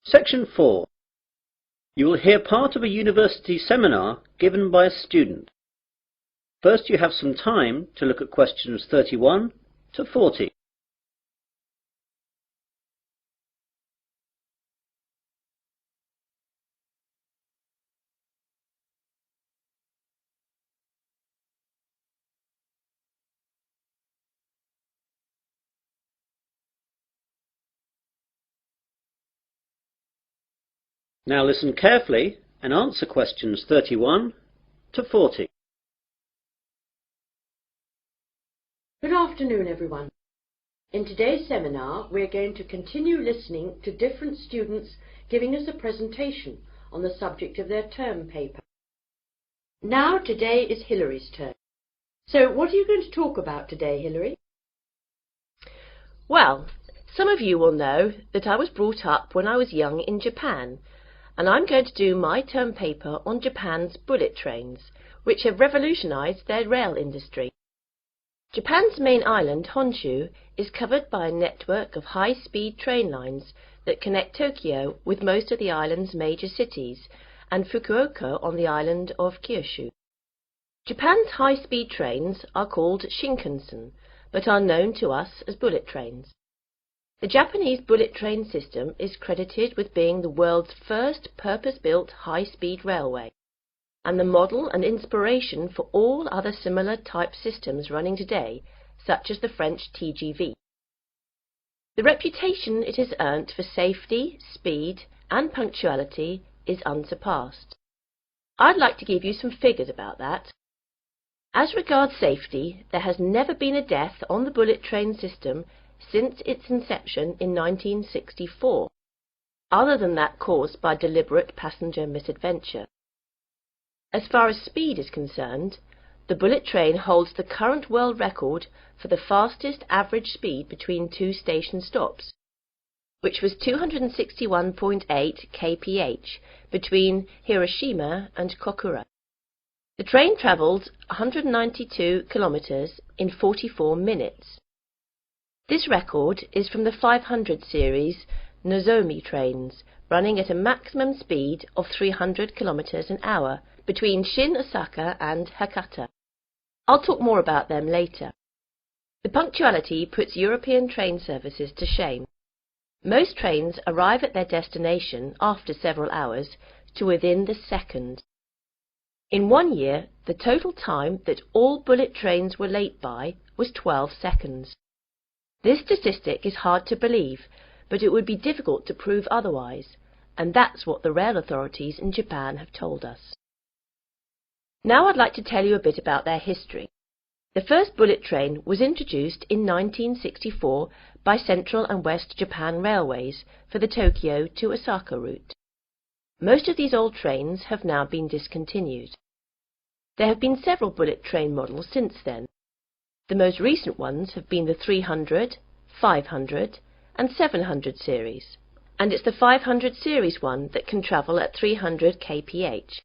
Section 4. You will hear part of a university seminar given by a student. First, you have some time to look at questions 31 to 40. Now listen carefully and answer questions 31 to 40. Good afternoon, everyone. In today's seminar, we're going to continue listening to different students giving us a presentation on the subject of their term paper. Now, today is Hillary's turn. So, what are you going to talk about today, Hillary? Well, some of you will know that I was brought up when I was young in Japan, and I'm going to do my term paper on Japan's bullet trains, which have revolutionized their rail industry. Japan's main island, Honshu, is covered by a network of high-speed train lines that connect Tokyo with most of the island's major cities and Fukuoka on the island of Kyushu. Japan's high-speed trains are called Shinkansen, but are known to us as bullet trains. The Japanese bullet train system is credited with being the world's first purpose-built high-speed railway, and the model and inspiration for all other similar type systems running today, such as the French TGV. The reputation it has earned for safety, speed, and punctuality is unsurpassed. I'd like to give you some figures about that. As regards safety, there has never been a death on the bullet train system since its inception in 1964, other than that caused by deliberate passenger misadventure. As far as speed is concerned, the bullet train holds the current world record for the fastest average speed between two station stops, which was 261.8 kph between Hiroshima and Kokura. The train travelled 192 kilometres in 44 minutes. This record is from the 500 series Nozomi trains, running at a maximum speed of 300 kilometres an hour between Shin Osaka and Hakata. I'll talk more about them later. The punctuality puts European train services to shame. Most trains arrive at their destination after several hours to within the second. In 1 year, the total time that all bullet trains were late by was 12 seconds. This statistic is hard to believe, but it would be difficult to prove otherwise, and that's what the rail authorities in Japan have told us. Now I'd like to tell you a bit about their history. The first bullet train was introduced in 1964 by Central and West Japan Railways for the Tokyo to Osaka route. Most of these old trains have now been discontinued. There have been several bullet train models since then. The most recent ones have been the 300, 500 and 700 series, and it's the 500 series one that can travel at 300 kph.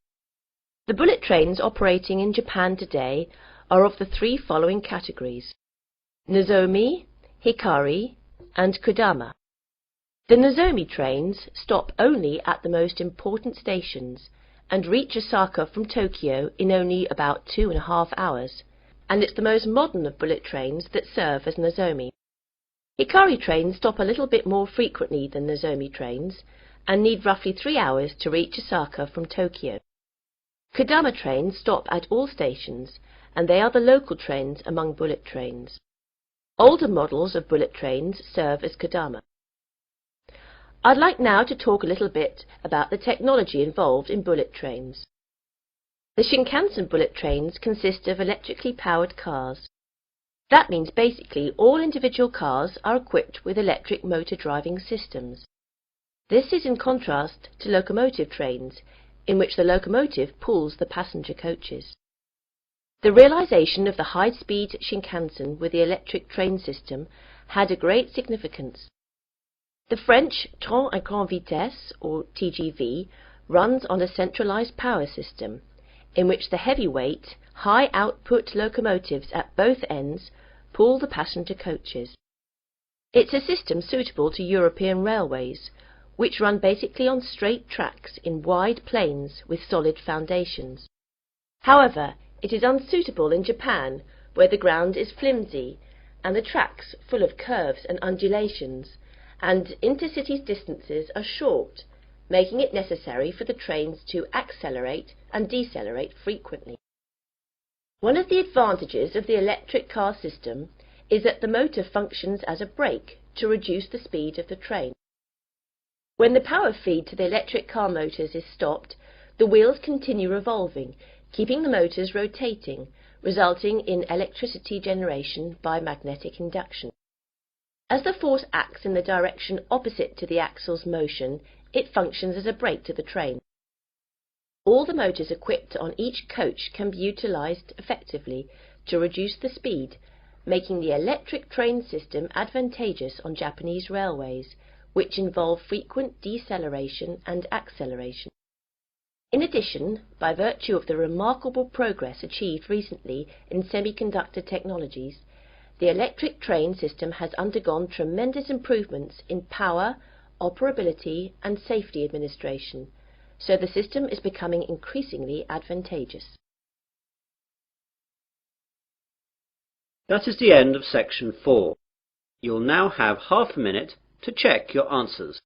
The bullet trains operating in Japan today are of the three following categories: Nozomi, Hikari and Kodama. The Nozomi trains stop only at the most important stations and reach Osaka from Tokyo in only about 2.5 hours, and it's the most modern of bullet trains that serve as Nozomi. Hikari trains stop a little bit more frequently than Nozomi trains and need roughly 3 hours to reach Osaka from Tokyo. Kodama trains stop at all stations, and they are the local trains among bullet trains. Older models of bullet trains serve as Kodama. I'd like now to talk a little bit about the technology involved in bullet trains. The Shinkansen bullet trains consist of electrically powered cars. That means basically all individual cars are equipped with electric motor driving systems. This is in contrast to locomotive trains, in which the locomotive pulls the passenger coaches. The realization of the high-speed Shinkansen with the electric train system had a great significance. The French Train à grande vitesse, or TGV, runs on a centralized power system, in which the heavyweight, high-output locomotives at both ends pull the passenger coaches. It's a system suitable to European railways, which run basically on straight tracks in wide plains with solid foundations. However, it is unsuitable in Japan, where the ground is flimsy and the tracks full of curves and undulations, and intercity distances are short, making it necessary for the trains to accelerate and decelerate frequently. One of the advantages of the electric car system is that the motor functions as a brake to reduce the speed of the train. When the power feed to the electric car motors is stopped, the wheels continue revolving, keeping the motors rotating, resulting in electricity generation by magnetic induction. As the force acts in the direction opposite to the axle's motion, it functions as a brake to the train. All the motors equipped on each coach can be utilized effectively to reduce the speed, making the electric train system advantageous on Japanese railways, which involve frequent deceleration and acceleration. In addition, by virtue of the remarkable progress achieved recently in semiconductor technologies, the electric train system has undergone tremendous improvements in power, operability and safety administration, so the system is becoming increasingly advantageous. That is the end of section 4. You'll now have half a minute to check your answers.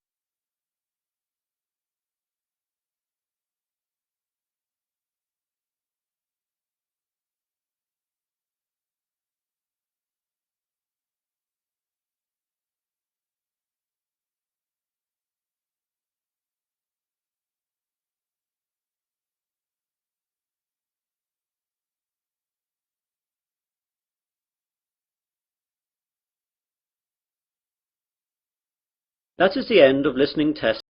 That is the end of listening test